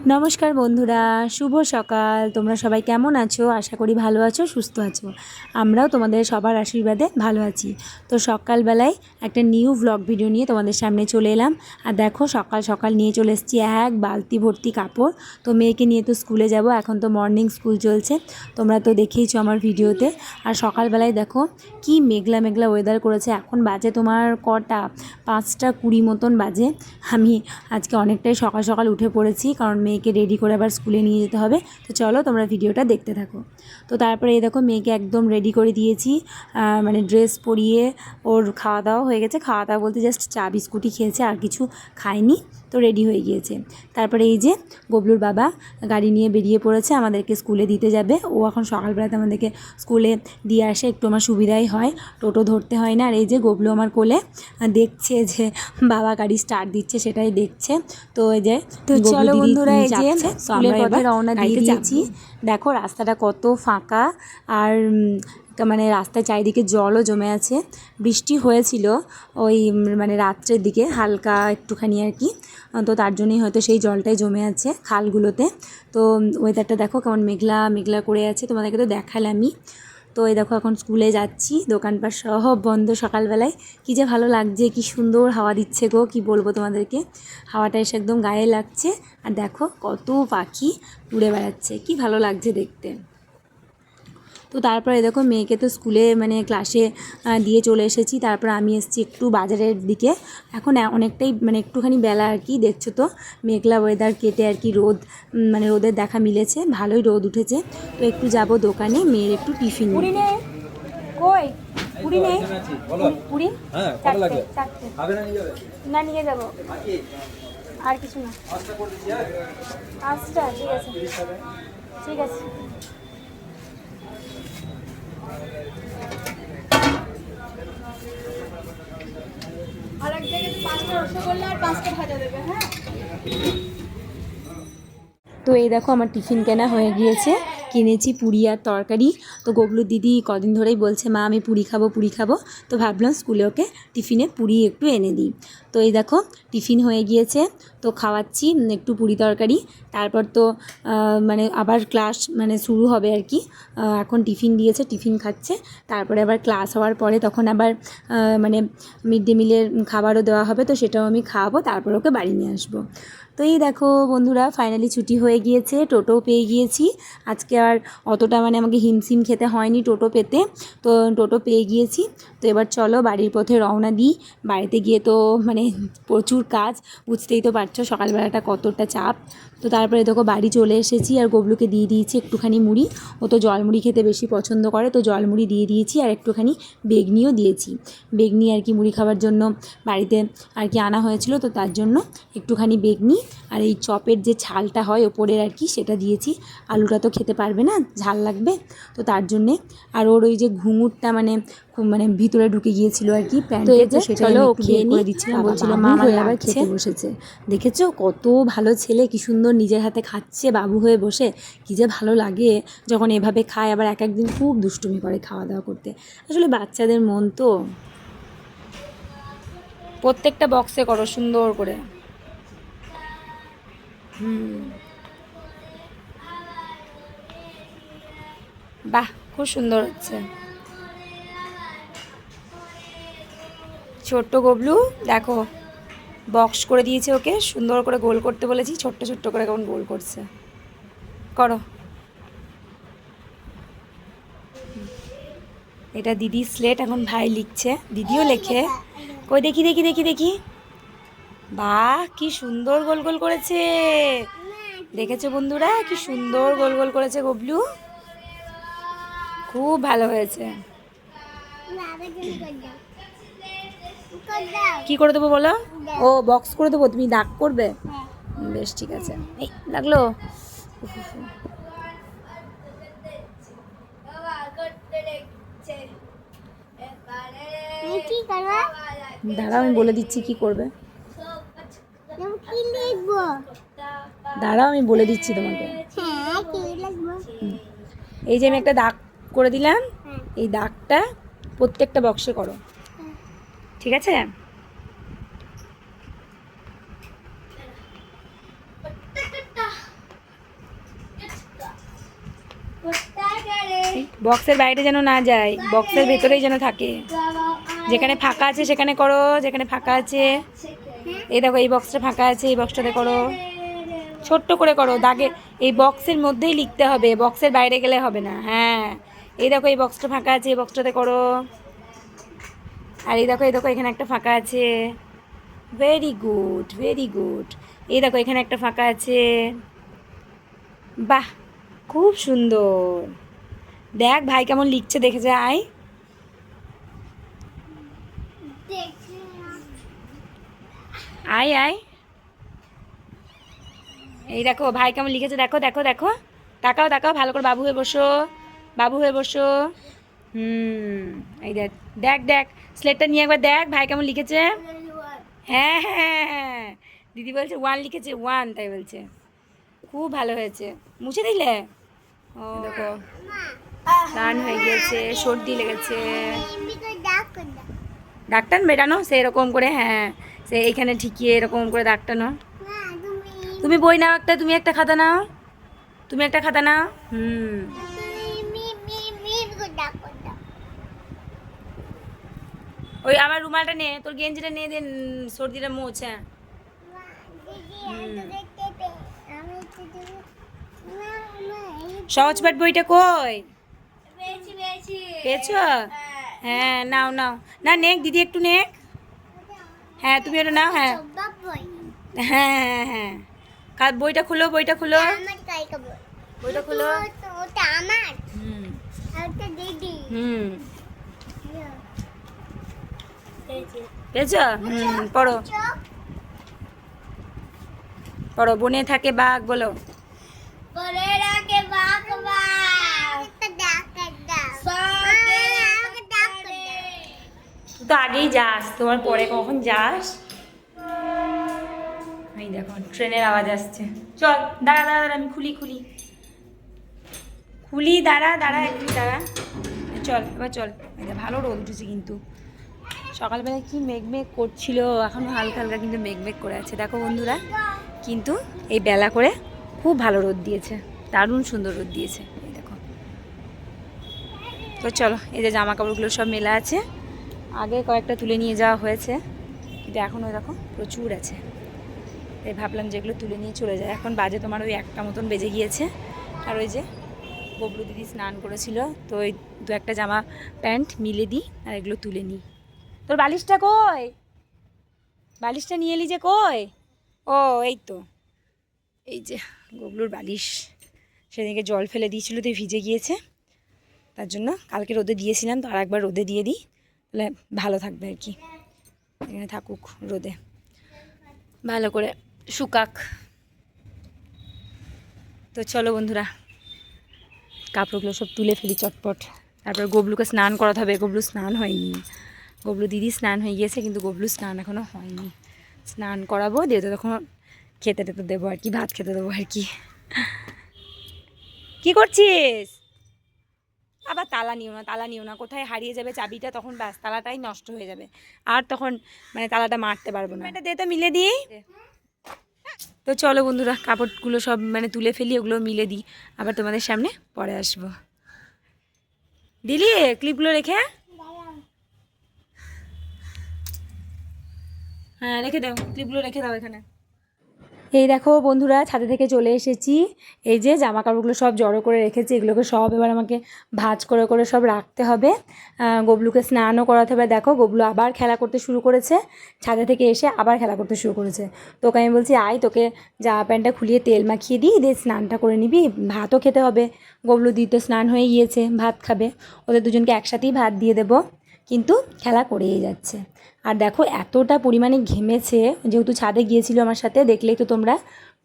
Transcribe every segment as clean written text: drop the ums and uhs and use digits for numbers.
নমস্কার বন্ধুরা, শুভ সকাল। তোমরা সবাই কেমন আছো? আশা করি ভালো আছো, সুস্থ আছো। আমরাও তোমাদের সবার আশীর্বাদে ভালো আছি। তো সকালবেলায় একটা নিউ ভ্লগ ভিডিও নিয়ে তোমাদের সামনে চলে এলাম। আর দেখো সকাল সকাল নিয়ে চলে এসেছি এক বালতি ভর্তি কাপড়। তো মেয়েকে নিয়ে তো স্কুলে যাব, এখন তো মর্নিং স্কুল চলছে, তোমরা তো দেখেইছো আমার ভিডিওতে। আর সকালবেলায় দেখো কি মেঘলা মেঘলা ওয়েদার করেছে। এখন বাজে তোমার কটা, 5:20 মতন বাজে। আমি আজকে অনেকটাই সকাল সকাল উঠে পড়েছি, কারণ মেয়েকে রেডি করে আবার স্কুলে নিয়ে যেতে হবে। তো চলো তোমরা ভিডিওটা দেখতে থাকো। তো তারপরে এই দেখো মেয়েকে একদম রেডি করে দিয়েছি, মানে ড্রেস পরিয়ে ওর খাওয়া দাওয়া হয়ে গেছে। খাওয়া দাওয়া বলতে জাস্ট চা বিস্কুটই খেয়েছে, আর কিছু খায়নি। তো রেডি হয়ে গিয়েছে। তারপরে এই যে গবলুর বাবা গাড়ি নিয়ে বেরিয়ে পড়েছে, আমাদেরকে স্কুলে দিতে যাবে। ও এখন সকালবেলাতে আমাদেরকে স্কুলে দিয়ে আসে, একটু আমার সুবিধাই হয়, টোটো ধরতে হয় না। আর এই যে গবলু আমার কোলে দেখছে যে বাবা গাড়ি স্টার্ট দিচ্ছে, সেটাই দেখছে। তো এই যে তো চলো বন্ধুরা, এই যে স্কুলের পথে রওনা দিয়ে দিয়েছি। দেখো রাস্তাটা কত ফাঁকা, আর মানে রাস্তায় চারিদিকে জলও জমে আছে। বৃষ্টি হয়েছিল ওই মানে রাত্রের দিকে হালকা একটুখানি আর কি, তো তার জন্যই হয়তো সেই জলটাই জমে আছে খালগুলোতে। তো ওয়েদারটা দেখো কেমন মেঘলা মেঘলা করে আছে, তোমাদেরকে তো দেখালামই। তো এই দেখো এখন স্কুলে যাচ্ছি, দোকানপাট সব বন্ধ সকালবেলায়। কী যে ভালো লাগছে, কি সুন্দর হাওয়া দিচ্ছে গো, কি বলবো তোমাদেরকে। হাওয়াটা এসে একদম গায়ে লাগছে। আর দেখো কত পাখি উড়ে বেড়াচ্ছে, কি ভালো লাগছে দেখতে। তো তারপরে দেখো মেয়েকে তো স্কুলে মানে ক্লাসে দিয়ে চলে এসেছি। তারপর আমি এসেছি একটু বাজারের দিকে। এখন অনেকটাই মানে একটুখানি বেলা আর কি, দেখছো তো মেঘলা ওয়েদার কেটে আর কি রোদ, মানে রোদের দেখা মিলেছে, ভালোই রোদ উঠেছে। তো একটু যাব দোকানে, মেয়ের একটু টিফিন নিতে। কই পুরি নেই? পুরি না নিয়ে যাবো, আর কিছু না। আচ্ছা ঠিক আছে, ঠিক আছে। আর এক জায়গায় 5টা রসগোল্লা আর 5টা ভাজা দেবে, হ্যাঁ। তো এই দেখো আমার টিফিন কেনা হয়ে গিয়েছে, কিনেছি পুরি আর তরকারি। তো গবলুর দিদি কদিন ধরেই বলছে মা আমি পুরি খাবো পুরি খাবো, তো ভাবলাম স্কুলে ওকে টিফিনে পুরি একটু এনে দিই। তো এই দেখো টিফিন হয়ে গিয়েছে, তো খাওয়াচ্ছি একটু পুরি তরকারি। তারপর তো মানে আবার ক্লাস মানে শুরু হবে আর কি। এখন টিফিন দিয়েছে, টিফিন খাচ্ছে। তারপরে আবার ক্লাস হওয়ার পরে তখন আবার মানে মিড ডে মিলের খাবারও দেওয়া হবে, তো সেটাও আমি খাওয়াবো, তারপর ওকে বাড়ি নিয়ে আসবো। তো এই দেখো বন্ধুরা ফাইনালি ছুটি হয়ে গিয়েছে, টোটো পেয়ে গিয়েছি। আজকে আর অতটা মানে আমাকে হিমশিম খেতে হয়নি টোটো পেতে, তো টোটো পেয়ে গিয়েছি। তো এবার চলো বাড়ির পথে রওনা দিই। বাড়িতে গিয়ে তো মানে প্রচুর কাজ, বুঝতেই তো পারছো সকালবেলাটা কতটা চাপ। তো তারপরে দেখো বাড়ি চলে এসেছি, আর গবলুকে দিয়ে দিয়েছি একটুখানি মুড়ি। ও তো জলমুড়ি খেতে বেশি পছন্দ করে, তো জলমুড়ি দিয়ে দিয়েছি, আর একটুখানি বেগনিও দিয়েছি। বেগনি আর কি মুড়ি খাওয়ার জন্য বাড়িতে আর কি আনা হয়েছিল, তো তার জন্য একটুখানি বেগনি আর এই চপের যে ছালটা হয় ওপরের আর কি সেটা দিয়েছি। আলুটা তো খেতে পারবে না, ঝাল লাগবে, তো তার জন্যে। আর ওর ওই যে ঘুঙুরটা মানে খুব মানে ভিতরে ঢুকে গিয়েছিল আর কি প্যান্টে, তো সেটা আমি একটু বের করে দিচ্ছিলাম, বলছিলাম মা আমার আবার খেতে বসেছে। দেখেছো কত ভালো ছেলে, কি সুন্দর নিজের হাতে খাচ্ছে বাবু হয়ে বসে। কি যে ভালো লাগে যখন এভাবে খায়। আবার এক একদিন খুব দুষ্টুমি করে খাওয়া দাওয়া করতে, আসলে বাচ্চাদের মন তো। প্রত্যেকটা বক্সে করো সুন্দর করে। বাহ খুব সুন্দর হচ্ছে। ছোট্ট গবলু দেখো বক্স করে দিয়েছে, ওকে সুন্দর করে গোল করতে বলেছি, ছোট্ট ছোট্ট করে কেমন গোল করছে। করো। এটা দিদি স্লেট, এখন ভাই লিখছে, দিদিও লেখে। কই দেখি দেখি দেখি দেখি, বাহ কি সুন্দর গোল গোল করেছে। দেখেছো বন্ধুরা কি সুন্দর গোল গোল করেছে গবলু, খুব ভালো হয়েছে। কি করে দেবো বলো? ও বক্স করে দেবো, তুমি দাগ করবে? বেশ ঠিক আছে। এই লাগলো, দাঁড়াও আমি বলে দিচ্ছি কি করবে। দাঁড়াও আমি বলে দিচ্ছি তোমাকে। এই যে আমি একটা দাগ করে দিলাম, এই দাগটা প্রত্যেকটা বক্সে করো, ঠিক আছে? বক্সের বাইরে যেন না যায়, বক্সের ভেতরেই যেন থাকে। যেখানে ফাঁকা আছে সেখানে করো, যেখানে ফাঁকা আছে। এই দেখো এই বক্সটা ফাঁকা আছে, এই বক্সটাতে করো, ছোট্ট করে করো, দাগে এই বক্সের মধ্যেই লিখতে হবে, বক্সের বাইরে গেলে হবে না। হ্যাঁ, এই দেখো এই বক্সটা ফাঁকা আছে, এই বক্সটাতে করো। আর এই দেখো এখানে একটা ফাঁকা আছে। Very good, very good. এই দেখো এখানে একটা ফাঁকা আছে। বাহ, খুব সুন্দর। দেখ ভাই কেমন লিখছে, দেখে যায়। আয় আয়, এই দেখো ভাই কেমন লিখেছে, দেখো দেখো দেখো, তাকাও তাকাও ভালো করে, বাবু হয়ে বসো, বাবু হয়ে বসো। এই দেখ দেখ দেখ, স্লেটটা নিয়ে একবার দেখ ভাই কেমন লিখেছে। হ্যাঁ হ্যাঁ হ্যাঁ, দিদি বলছে 1 লিখেছে, 1, তাই বলছে। খুব ভালো হয়েছে। মুছে দিলে? ও দেখো রান হয়ে গিয়েছে, সর্দি লেগেছে। দাগ টানবে টানো, সে এরকম করে, হ্যাঁ সে এইখানে ঠিকিয়ে এরকম করে দাগ টানো। তুমি বই নাও একটা, তুমি একটা খাতা নাও, তুমি একটা খাতা নাও। ওই আমার রুমালটা নে, তোর গেঞ্জিটা নিয়ে দিন, সর্দিটা মোছ। হ্যাঁ সহজ পাঠ বইটা কই পেয়েছো? হ্যাঁ নাও নাও, না নেক দিদি একটু নেক। হ্যাঁ তুমি ওটা নাও। হ্যাঁ হ্যাঁ হ্যাঁ হ্যাঁ, বইটা খুলো, বইটা খুলো, বইটা খুলো। পেয়েছো? পড়ো পড়ো। বনে থাকে বাঘ, বলো। তুই তো আগেই যাস, তোমার পরে কখন যাস? এই দেখো ট্রেনের আওয়াজ আসছে। চল দাঁড়া দাঁড়া দাঁড়া, আমি খুলি খুলি খুলি, দাঁড়া দাঁড়া একটু দাঁড়া। চল এবার চল। ভালো রোদ উঠেছে কিন্তু, সকালবেলায় কি মেঘমেঘ করছিল, এখন হালকা হালকা কিন্তু মেঘমেঘ করে আছে দেখো বন্ধুরা। কিন্তু এই বেলা করে খুব ভালো রোদ দিয়েছে, দারুণ সুন্দর রোদ দিয়েছে। এই দেখো, তো চলো এই যে জামা কাপড়গুলো সব মেলা আছে, আগে কয়েকটা তুলে নিয়ে যাওয়া হয়েছে, কিন্তু এখনও দেখো প্রচুর আছে। তাই ভাবলাম যেগুলো তুলে নিয়ে চলে যায়। এখন বাজে তোমার ওই 1টা মতন বেজে গিয়েছে। আর ওই যে ববলু দিদি স্নান করেছিল, তো ওই 2-1টা জামা প্যান্ট মিলে দিই আর এগুলো তুলে নিই। তোর বালিশটা কই? বালিশটা নিয়ে এলি যে, কই? ও এই তো, এই যে গবলুর বালিশ। সেদিনকে জল ফেলে দিয়েছিল, তো ভিজে গিয়েছে, তার জন্য কালকে রোদে দিয়েছিলাম, তো আর একবার রোদে দিয়ে দিই, তাহলে ভালো থাকবে আর কি। এখানে থাকুক রোদে, ভালো করে শুকাক। তো চলো বন্ধুরা, কাপড়গুলো সব তুলে ফেলি চটপট। তারপর গবলুকে স্নান করাতে হবে, গবলু স্নান হয়নি। গবলু দিদি স্নান হয়ে গিয়েছে, কিন্তু গবলু স্নান এখনও হয়নি। স্নান করাবো, দিয়ে তো তখন খেতে টেতে দেবো আর কি, ভাত খেতে দেবো আর কি। কি করছিস? আবার তালা নিও না, তালা নিও না, কোথায় হারিয়ে যাবে চাবিটা, তখন ব্যাস তালাটাই নষ্ট হয়ে যাবে, আর তখন মানে তালাটা মারতে পারবো না। এটা দে তো, মিলে দিই। তো চলো বন্ধুরা, কাপড়গুলো সব মানে তুলে ফেলি, ওগুলো মিলে দিই, আবার তোমাদের সামনে পরে আসবো। দিলি ক্লিপগুলো রেখে? হ্যাঁ রেখে দাও, ক্লিপগুলো রেখে দাও এখানে। এই দেখো বন্ধুরা, ছাদে থেকে চলে এসেছি। এই যে জামা কাপড়গুলো সব জড়ো করে রেখেছি, এগুলোকে সব এবার আমাকে ভাঁজ করে করে সব রাখতে হবে। গবলুকে স্নানও করাতে হবে। দেখো গবলু আবার খেলা করতে শুরু করেছে, ছাদে থেকে এসে আবার খেলা করতে শুরু করেছে। তোকে আমি বলছি আয়, তোকে জামা প্যান্টটা খুলিয়ে তেল মাখিয়ে দিই, দিয়ে স্নানটা করে নিবি, ভাতও খেতে হবে। গবলু দিদি তো স্নান হয়ে গিয়েছে, ভাত খাবে, ওদের দুজনকে একসাথেই ভাত দিয়ে দেবো, কিন্তু খেলা করেই যাচ্ছে। আর দেখো এতটা পরিমাণে ঘেমেছে, যেহেতু ছাদে গিয়েছিল আমার সাথে, দেখলেই তো তোমরা,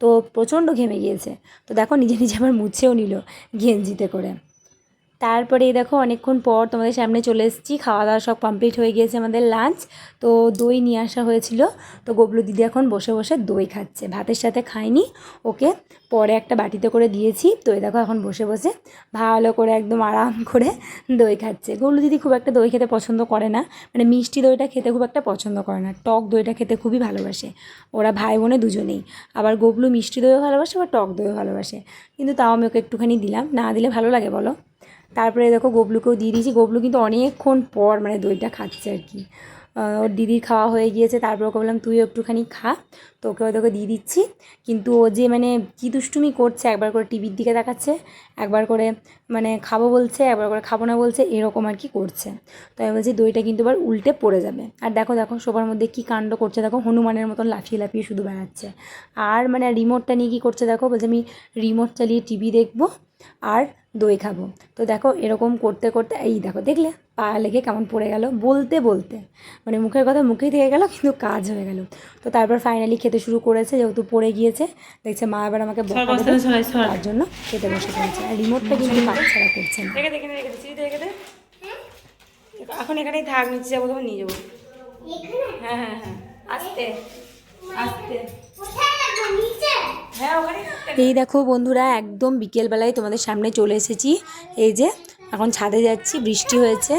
তো প্রচণ্ড ঘেমে গিয়েছে। তো দেখো নিজে নিজে আবার মুছেও নিল গেঞ্জিতে করে। তারপরে এই দেখো অনেকক্ষণ পর তোমাদের সামনে চলে এসেছি, খাওয়া দাওয়া সব কমপ্লিট হয়ে গিয়েছে আমাদের লাঞ্চ। তো দই নিয়ে আসা হয়েছিল, তো গবলু দিদি এখন বসে বসে দই খাচ্ছে, ভাতের সাথে খায়নি, ওকে পরে একটা বাটিতে করে দিয়েছি। তো এই দেখো এখন বসে বসে ভালো করে একদম আরাম করে দই খাচ্ছে। গবলু দিদি খুব একটা দই খেতে পছন্দ করে না, মানে মিষ্টি দইটা খেতে খুব একটা পছন্দ করে না, টক দইটা খেতে খুবই ভালোবাসে। ওরা ভাই বোনে দুজনেই, আবার গবলু মিষ্টি দইও ভালোবাসে, আবার টক দইও ভালোবাসে, কিন্তু তাও আমি ওকে একটুখানি দিলাম, না দিলে ভালো লাগে বলো? তারপরে দেখো গবলুকেও দিয়ে দিয়েছি। গবলু কিন্তু অনেকক্ষণ পর মানে দইটা খাচ্ছে আর কি। ওর দিদির খাওয়া হয়ে গিয়েছে, তারপর ওকে বললাম তুইও একটুখানি খা, তো ওকে দিয়ে দিচ্ছি। কিন্তু ও যে মানে কী দুষ্টুমি করছে, একবার করে টিভির দিকে তাকাচ্ছে, একবার করে মানে খাবো বলছে, একবার করে খাবো না বলছে, এরকম আর কি করছে। তো আমি বলছি দইটা কিন্তু এবার উল্টে পড়ে যাবে। আর দেখো দেখো সোফার মধ্যে কী কাণ্ড করছে দেখো, হনুমানের মতন লাফিয়ে লাফিয়ে শুধু বেড়াচ্ছে। আর মানে রিমোটটা নিয়ে কী করছে দেখো, বলছে আমি রিমোট চালিয়ে টিভি দেখবো আর দই খাবো। তো দেখো এরকম করতে করতে এই দেখো দেখলে পা লেগে কেমন পড়ে গেল, বলতে বলতে মানে মুখের কথা মুখেই থেকে গেল, কিন্তু কাজ হয়ে গেল। তো তারপর ফাইনালি খেতে শুরু করেছে, যেহেতু পড়ে গিয়েছে, দেখছে মা এবার আমাকে বকা দেবে, তার জন্য খেতে বসে পড়েছে। আর রিমোটটা কিন্তু বাচ্চারা করছে না। এখন এখানেই থাক, নিচে যাবো তখন নিয়ে যাবো। হ্যাঁ হ্যাঁ হ্যাঁ, আস্তে আস্তে। এই দেখো বন্ধুরা, একদম বিকেলবেলায় তোমাদের সামনে চলে এসেছি। এই যে এখন ছাদে যাচ্ছি, বৃষ্টি হয়েছে।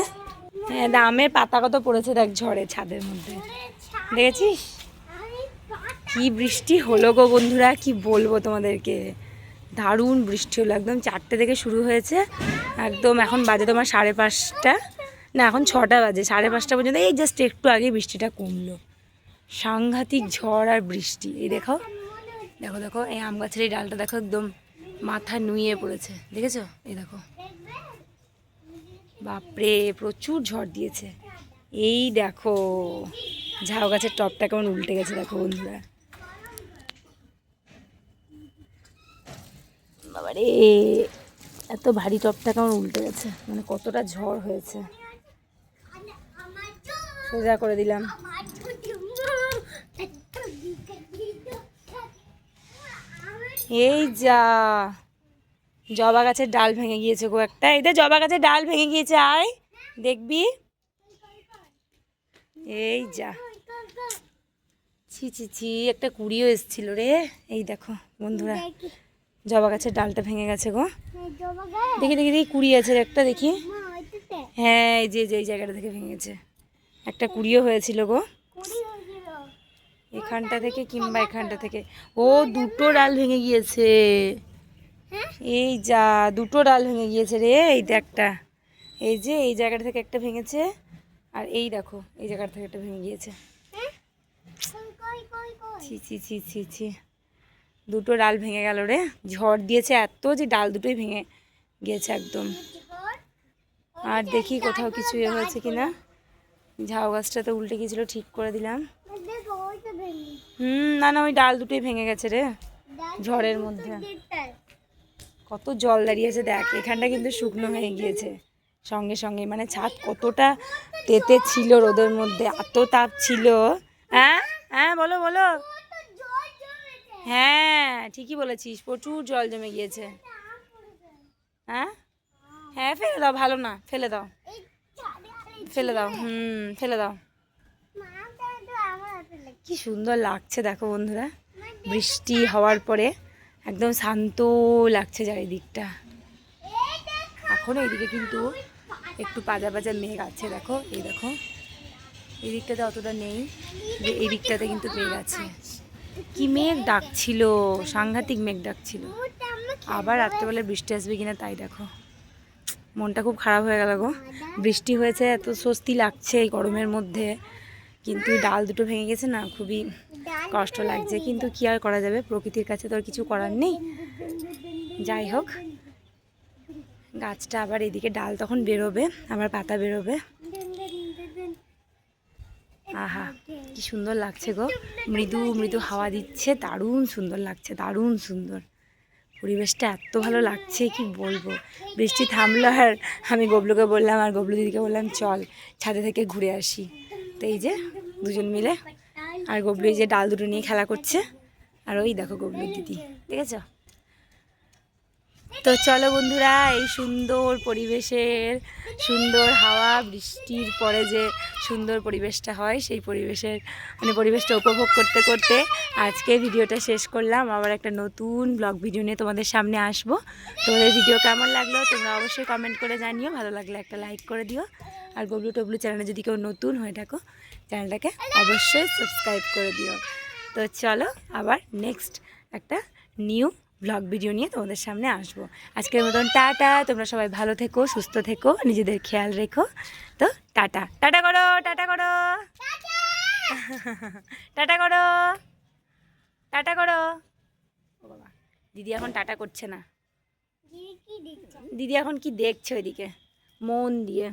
হ্যাঁ, আমের পাতা কত পড়েছে দেখ ঝড়ে ছাদের মধ্যে, দেখেছিস? কি বৃষ্টি হলো গো বন্ধুরা, কি বলবো তোমাদেরকে, দারুণ বৃষ্টি হলো। একদম 4টে থেকে শুরু হয়েছে, একদম এখন বাজে তোমার 5:30, না এখন 6টা বাজে, 5:30 পর্যন্ত। এই জাস্ট একটু আগে বৃষ্টিটা কমলো। সাংঘাতিক ঝড় আর বৃষ্টি। এই দেখো দেখো দেখো, এই আম গাছের এই ডালটা দেখো, একদম মাথা নুয়ে পড়েছে, দেখেছো? এই দেখো, বাপরে প্রচুর ঝড় দিয়েছে। এই দেখো ঝাউ গাছের টপটা কেমন উল্টে গেছে দেখো বন্ধুরা, বাবারে এত ভারী টপটা কেমন উল্টে গেছে, মানে কতটা ঝড় হয়েছে। সোজা করে দিলাম। এই যা জবা গাছের ডাল ভেঙে গিয়েছে গো একটা, এদের জবা গাছের ডাল ভেঙে গিয়েছে, আয় দেখবি। এই যা, ছি ছি ছি, একটা কুড়িও এসছিল রে। এই দেখো বন্ধুরা, জবা গাছের ডালটা ভেঙে গেছে গো। দেখি দেখি দেখি, কুড়ি আছে একটা, দেখি। হ্যাঁ এই যে এই জায়গাটা থেকে ভেঙে গেছে, একটা কুড়িও হয়েছিল গো এখানটা থেকে, কিংবা এখানটা থেকে। ও দুটো ডাল ভেঙে গিয়েছে, এই যা দুটো ডাল ভেঙে গিয়েছে রে। এই একটা, এই যে এই জায়গাটা থেকে একটা ভেঙেছে, আর এই দেখো এই জায়গাটা থেকে একটা ভেঙে গিয়েছে। ছি ছি ছি ছি ছি, দুটো ডাল ভেঙে গেল রে, ঝড় দিয়েছে এত যে ডাল দুটোই ভেঙে গিয়েছে একদম। আর দেখি কোথাও কিছু ইয়ে হয়েছে কিনা। ঝাউ গাছটা তো উল্টে গিয়েছিল, ঠিক করে দিলাম। না না, ওই ডাল দুটোই ভেঙে গেছে রে ঝড়ের মধ্যে। কত জল দাঁড়িয়েছে দেখ, এখানটা কিন্তু শুকনো হয়ে গিয়েছে সঙ্গে সঙ্গে, মানে ছাদ কতটা তেতে ছিল রোদের মধ্যে, এত তাপ ছিল। হ্যাঁ হ্যাঁ বলো বলো। হ্যাঁ ঠিকই বলেছিস, প্রচুর জল জমে গিয়েছে। হ্যাঁ হ্যাঁ, ফেলে দাও, ভালো না, ফেলে দাও ফেলে দাও, ফেলে দাও। কি সুন্দর লাগছে দেখো বন্ধুরা, বৃষ্টি হওয়ার পরে একদম শান্ত লাগছে চারিদিকটা। এখন এইদিকে কিন্তু একটু পাজা পাজা মেঘ আছে দেখো, এই দেখো এই দিকটাতে অতটা নেই, যে এই দিকটাতে কিন্তু মেঘ আছে। কি মেঘ ডাকছিল, সাংঘাতিক মেঘ ডাকছিল। আবার রাত্রেবেলা বৃষ্টি আসবে কিনা তাই দেখো, মনটা খুব খারাপ হয়ে গেল গো। বৃষ্টি হয়েছে এত স্বস্তি লাগছে এই গরমের মধ্যে, কিন্তু ডাল দুটো ভেঙে গেছে না, খুবই কষ্ট লাগছে। কিন্তু কি আর করা যাবে, প্রকৃতির কাছে তো আর কিছু করার নেই। যাই হোক, গাছটা আবার এদিকে ডাল তখন বেরোবে, আবার পাতা বেরোবে। আহা কি সুন্দর লাগছে গো, মৃদু মৃদু হাওয়া দিচ্ছে, দারুণ সুন্দর লাগছে, দারুণ সুন্দর পরিবেশটা, এত ভালো লাগছে কি বলবো। বৃষ্টি থামলো, আর আমি গবলুকে বললাম আর গবলু দিদিকে বললাম চল ছাদে থেকে ঘুরে আসি। তো এই যে দুজন মিলে, আর গবলু এই যে ডাল দুটো নিয়ে খেলা করছে, আর ওই দেখো গবলু দিদি, দেখেছ? তো চলো বন্ধুরা, এই সুন্দর পরিবেশের, সুন্দর হাওয়া বৃষ্টির পরে যে সুন্দর পরিবেশটা হয়, সেই পরিবেশটা উপভোগ করতে করতে আজকে ভিডিওটা শেষ করলাম। আবার একটা নতুন ব্লগ ভিডিও নিয়ে তোমাদের সামনে আসবো। তোমাদের ভিডিও কেমন লাগলো তোমরা অবশ্যই কমেন্ট করে জানিও, ভালো লাগলে একটা লাইক করে দিও। আর গবলু টবলু চ্যানেলে যদি কেউ নতুন হয়ে থাকো, চ্যানেলটাকে অবশ্যই সাবস্ক্রাইব করে দিও। তো চলো আবার নেক্সট একটা নিউ ব্লগ ভিডিও নিয়ে তোমাদের সামনে আসবো। আজকের মতন টাটা, তোমরা সবাই ভালো থেকো, সুস্থ থেকো, নিজেদের খেয়াল রেখো। তো টাটা, টাটা করো, টাটা করো, টাটা করো, টাটা করো। ও বাবা, দিদি এখন টাটা করছে না। দিদি এখন কি দেখছে ওইদিকে মন দিয়ে।